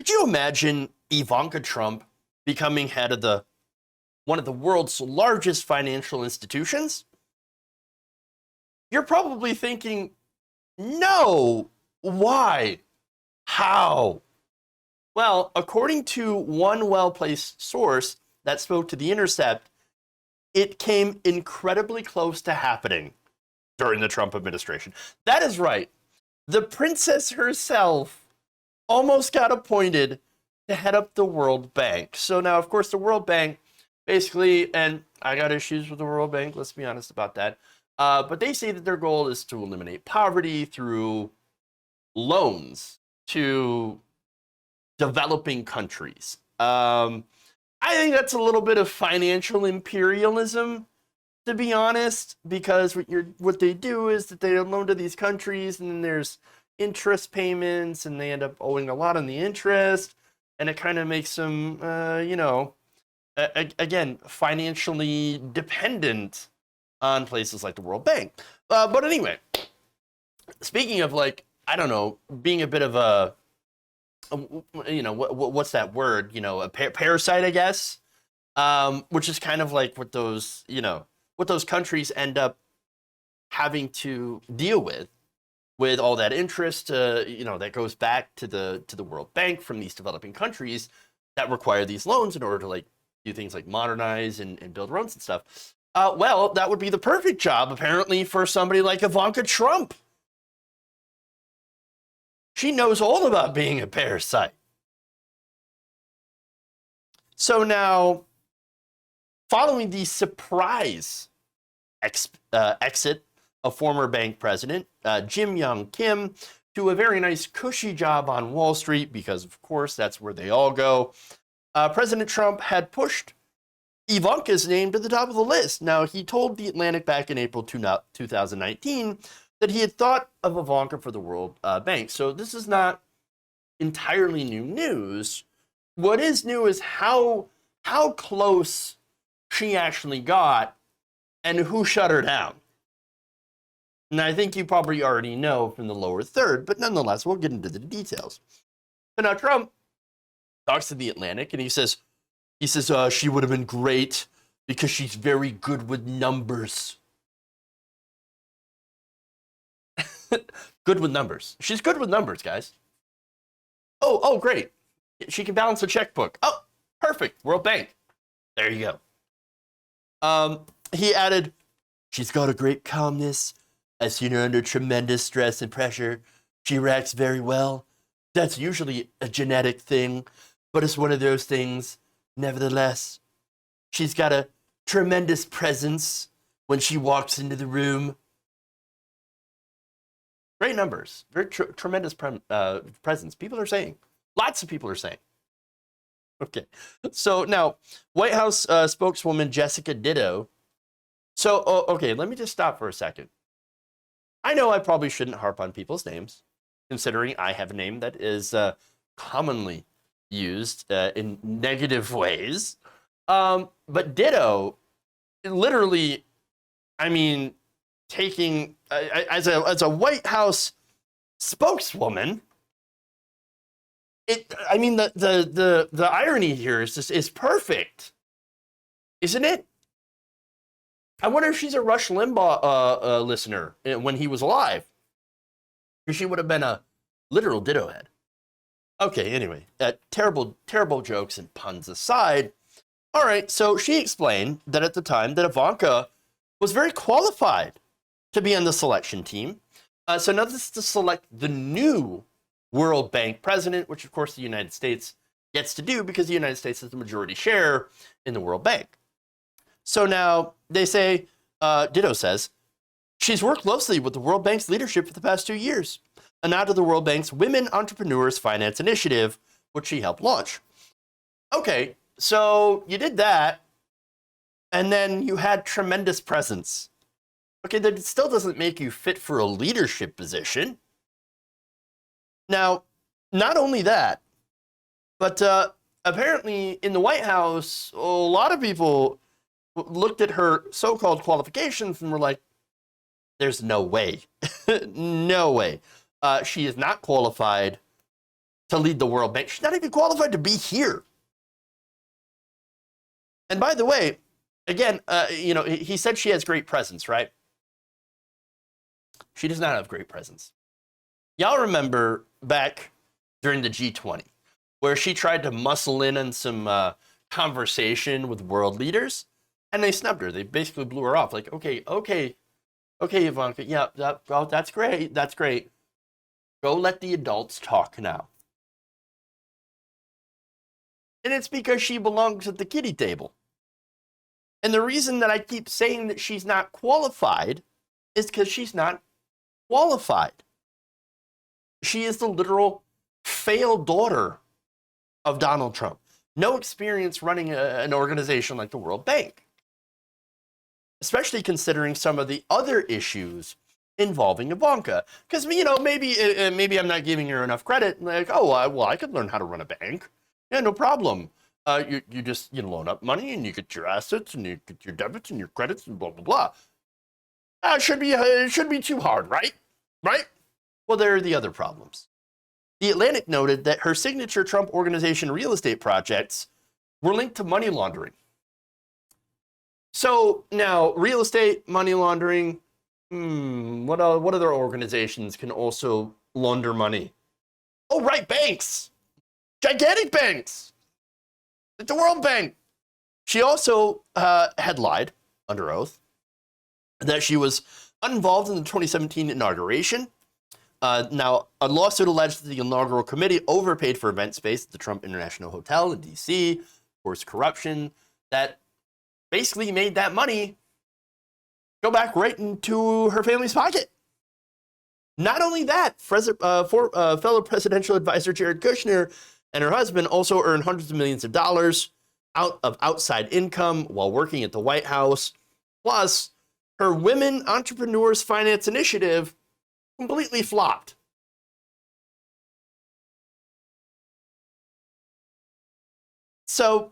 Could you imagine Ivanka Trump becoming head of one of the world's largest financial institutions? You're probably thinking, no, why? How? Well, according to one well-placed source that spoke to The Intercept, it came incredibly close to happening during the Trump administration. That is right. The princess herself almost got appointed to head up the World Bank. So now, of course, the World Bank basically, and I got issues with the World Bank, let's be honest about that, but they say that their goal is to eliminate poverty through loans to developing countries. I think that's a little bit of financial imperialism, to be honest, because what they do is that they loan to these countries, and then there's interest payments, and they end up owing a lot on the interest, and it kind of makes them, again, financially dependent on places like the World Bank. But anyway, speaking of, like, I don't know, being a bit of a what's that word? A parasite, I guess, which is kind of like what those countries end up having to deal with all that interest, that goes back to the World Bank from these developing countries that require these loans in order to like do things like modernize and build roads and stuff. Well, that would be the perfect job, apparently, for somebody like Ivanka Trump. She knows all about being a parasite. So now, following the surprise exit of former bank president Jim Young Kim to a very nice cushy job on Wall Street, because of course that's where they all go, President Trump had pushed Ivanka's name to the top of the list. Now, he told The Atlantic back in April 2019 that he had thought of Ivanka for the World Bank. So this is not entirely new news. What is new is how close she actually got and who shut her down. And I think you probably already know from the lower third, but nonetheless, we'll get into the details. So now Trump talks to The Atlantic, and he says, she would have been great because she's very good with numbers. Good with numbers. She's good with numbers, guys. Oh, great. She can balance a checkbook. Oh, perfect. World Bank. There you go. He added, she's got a great calmness. I've seen her under tremendous stress and pressure. She reacts very well. That's usually a genetic thing, but it's one of those things. Nevertheless, she's got a tremendous presence when she walks into the room. Great numbers. Very tremendous presence. People are saying. Lots of people are saying. Okay. So now, White House spokeswoman Jessica Ditto. So, okay, let me just stop for a second. I know I probably shouldn't harp on people's names, considering I have a name that is commonly used in negative ways. But Ditto, literally, I mean, taking as a White House spokeswoman, the irony here is perfect, isn't it? I wonder if she's a Rush Limbaugh listener when he was alive, because she would have been a literal ditto head. Okay, anyway, terrible jokes and puns aside. All right, so she explained that at the time that Ivanka was very qualified to be on the selection team. So now this is to select the new World Bank president, which of course the United States gets to do because the United States has the majority share in the World Bank. So now they say, Ditto says, she's worked closely with the World Bank's leadership for the past 2 years, and now to the World Bank's Women Entrepreneurs Finance Initiative, which she helped launch. Okay, so you did that, and then you had tremendous presence. Okay, that still doesn't make you fit for a leadership position. Now, not only that, but apparently in the White House, a lot of people looked at her so-called qualifications and were like, there's no way. No way. She is not qualified to lead the World Bank. She's not even qualified to be here. And by the way, again, he said she has great presence, right? She does not have great presence. Y'all remember back during the G20, where she tried to muscle in on some conversation with world leaders, and they snubbed her. They basically blew her off. Like, okay, Ivanka, yeah, that's great. Go let the adults talk now. And it's because she belongs at the kiddie table. And the reason that I keep saying that she's not qualified is because she's not qualified. She is the literal failed daughter of Donald Trump. No experience running an organization like the World Bank, especially considering some of the other issues involving Ivanka. Because, maybe I'm not giving her enough credit. Like, I could learn how to run a bank. Yeah, no problem. You just loan up money and you get your assets and you get your debits and your credits and blah, blah, blah. It should be too hard, right? Right? Well, there are the other problems. The Atlantic noted that her signature Trump Organization real estate projects were linked to money laundering. So now, real estate, money laundering, what other organizations can also launder money? Oh, right, banks. Gigantic banks. Like the World Bank. She also had lied under oath that she was uninvolved in the 2017 inauguration. Now, a lawsuit alleged that the inaugural committee overpaid for event space at the Trump International Hotel in D.C., course corruption, that basically made that money go back right into her family's pocket. Not only that, fellow presidential advisor Jared Kushner and her husband also earned hundreds of millions of dollars out of outside income while working at the White House. Plus, her Women Entrepreneurs Finance Initiative completely flopped. So,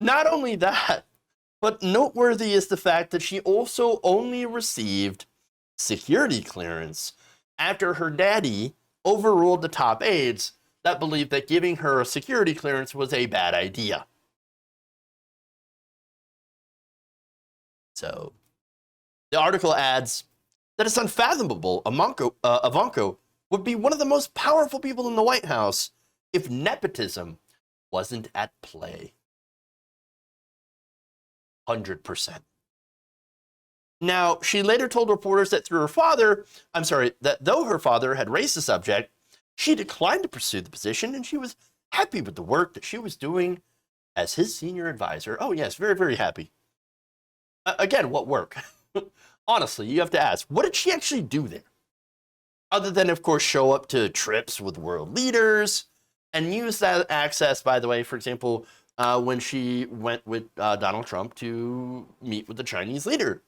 not only that, but noteworthy is the fact that she also only received security clearance after her daddy overruled the top aides that believed that giving her a security clearance was a bad idea. So, the article adds that it's unfathomable Ivanka would be one of the most powerful people in the White House if nepotism wasn't at play. 100%. Now, she later told reporters that that though her father had raised the subject, she declined to pursue the position and she was happy with the work that she was doing as his senior advisor. Oh, yes, very, very happy. Again, what work? Honestly, you have to ask, what did she actually do there? Other than, of course, show up to trips with world leaders and use that access, by the way, for example, when she went with Donald Trump to meet with the Chinese leader.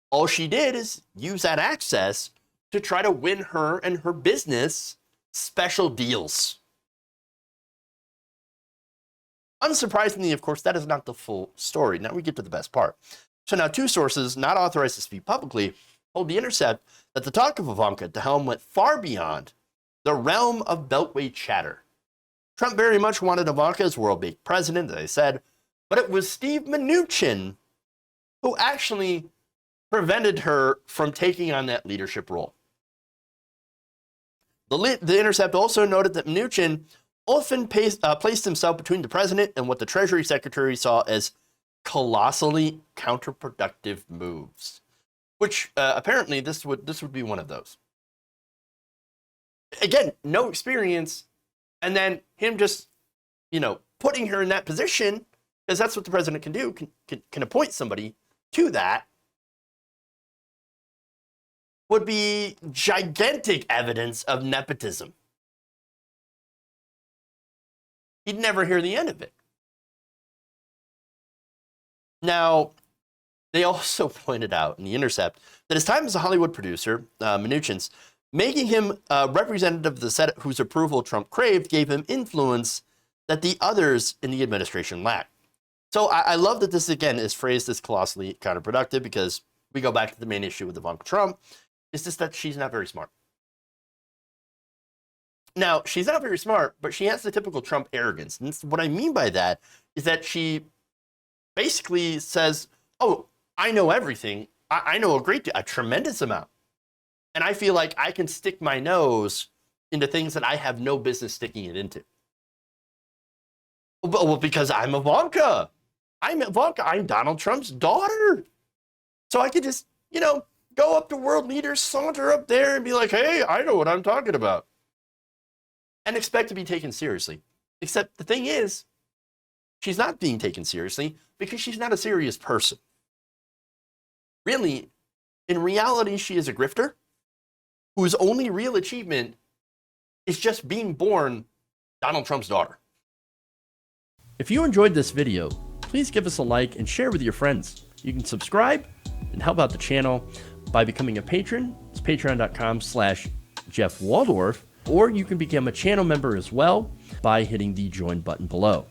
All she did is use that access to try to win her and her business special deals. Unsurprisingly, of course, that is not the full story. Now we get to the best part. So now two sources not authorized to speak publicly told The Intercept that the talk of Ivanka at the helm went far beyond the realm of Beltway chatter. Trump very much wanted Ivanka as World Bank president, as I said, but it was Steve Mnuchin who actually prevented her from taking on that leadership role. The Intercept also noted that Mnuchin often placed himself between the president and what the Treasury Secretary saw as colossally counterproductive moves, which apparently this would be one of those. Again, no experience, and then him just, putting her in that position, because that's what the president can do, can appoint somebody to that, would be gigantic evidence of nepotism. You'd never hear the end of it. Now, they also pointed out in The Intercept that his time as a Hollywood producer, Mnuchin's, making him a representative of the Senate whose approval Trump craved gave him influence that the others in the administration lacked. So I love that this, again, is phrased as colossally counterproductive, because we go back to the main issue with Ivanka Trump. It's just that she's not very smart. Now, she's not very smart, but she has the typical Trump arrogance. And what I mean by that is that she basically says, oh, I know everything. I know a tremendous amount. And I feel like I can stick my nose into things that I have no business sticking it into. Well, because I'm Ivanka. I'm Ivanka. I'm Donald Trump's daughter. So I could just, go up to world leaders, saunter up there and be like, hey, I know what I'm talking about. And expect to be taken seriously. Except the thing is, she's not being taken seriously because she's not a serious person. Really, in reality, she is a grifter whose only real achievement is just being born Donald Trump's daughter. If you enjoyed this video, please give us a like and share with your friends. You can subscribe and help out the channel by becoming a patron. It's patreon.com/Jeff Waldorf, or you can become a channel member as well by hitting the join button below.